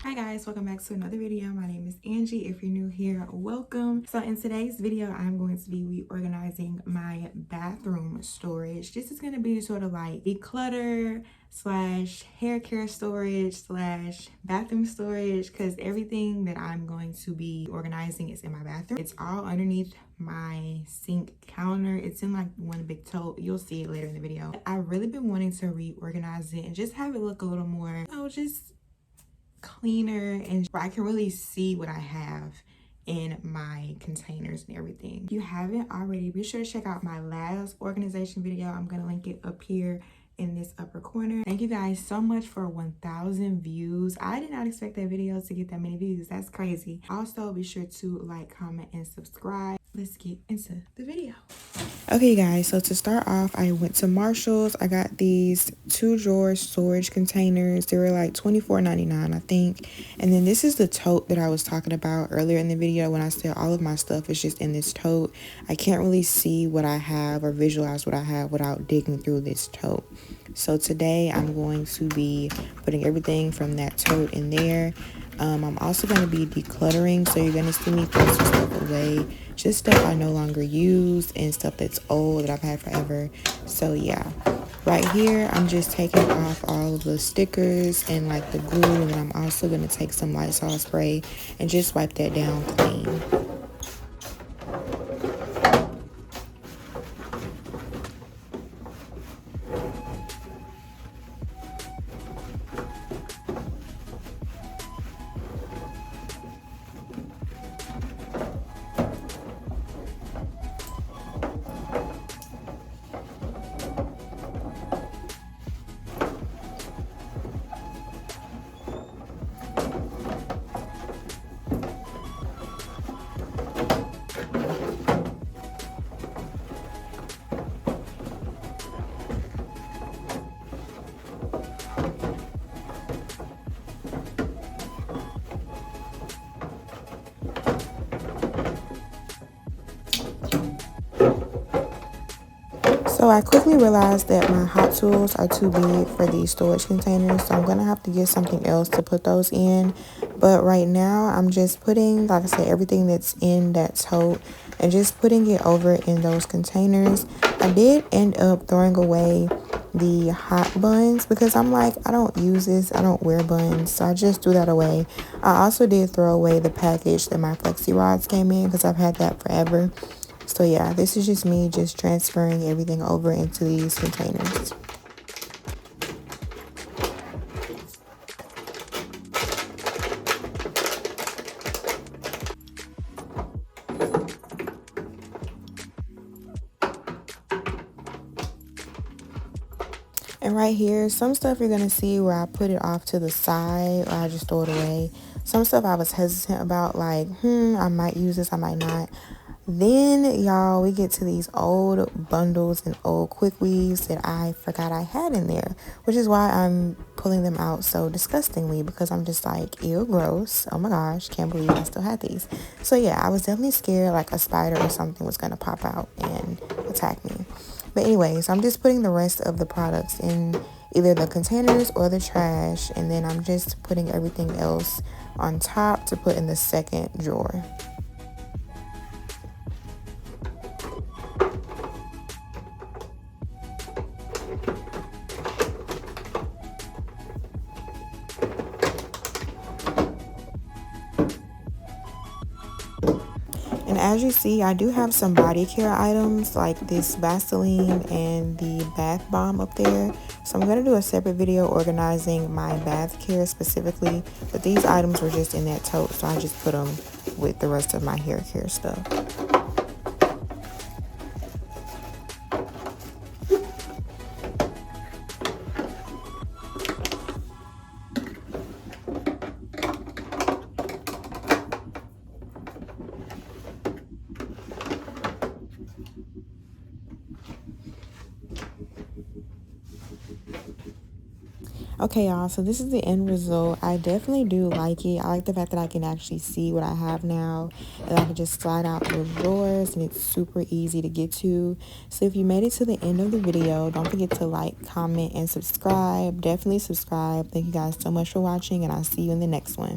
Hi guys, welcome back to another video. My name is Angie. If you're new here, welcome. So in today's video, I'm going to be reorganizing my bathroom storage. This is going to be sort of like declutter slash hair care storage slash bathroom storage, because everything that I'm going to be organizing is in my bathroom. It's all underneath my sink counter. It's in like one big tote. You'll see it later in the video. I've really been wanting to reorganize it and just have it look a little more, just cleaner, and I can really see what I have in my containers and everything. If you haven't already, be sure to check out my last organization video. I'm gonna link it up here in this upper corner. Thank you guys so much for 1,000 views. I did not expect that video to get that many views. That's crazy. Also, be sure to like, comment, and subscribe. Let's get into the video. Okay guys, so to start off, I went to Marshall's. I got these 2-drawer storage containers. They were like $24.99, I think. And then this is the tote that I was talking about earlier in the video when I said all of my stuff is just in this tote. I can't really see what I have or visualize what I have without digging through this tote. So today I'm going to be putting everything from that tote in there. I'm also going to be decluttering, so you're going to see me throw some stuff away, just stuff I no longer use and stuff that's old that I've had forever. So yeah, right here I'm just taking off all of the stickers and like the glue, and then I'm also going to take some Lysol spray and just wipe that down clean. So I quickly realized that my hot tools are too big for these storage containers, so I'm going to have to get something else to put those in. But right now I'm just putting, like I said, everything that's in that tote and just putting it over in those containers. I did end up throwing away the hot buns because I'm like, I don't use this, I don't wear buns, so I just threw that away. I also did throw away the package that my flexi rods came in because I've had that forever. So yeah, this is just me just transferring everything over into these containers. And right here, some stuff you're going to see where I put it off to the side or I just throw it away. Some stuff I was hesitant about, like, I might use this, I might not. Then, y'all, we get to these old bundles and old quick weaves that I forgot I had in there, which is why I'm pulling them out so disgustingly, because I'm just like, ew, gross. Oh my gosh, can't believe I still had these. So yeah, I was definitely scared like a spider or something was going to pop out and attack me. But anyways, I'm just putting the rest of the products in either the containers or the trash, and then I'm just putting everything else on top to put in the second drawer. And as you see, I do have some body care items like this Vaseline and the bath bomb up there. So I'm going to do a separate video organizing my bath care specifically. But these items were just in that tote, so I just put them with the rest of my hair care stuff. Okay, y'all, so this is the end result. I definitely do like it. I like the fact that I can actually see what I have now, and I can just slide out those drawers, and it's super easy to get to. So if you made it to the end of the video, don't forget to like, comment, and subscribe. Definitely subscribe. Thank you guys so much for watching, and I'll see you in the next one.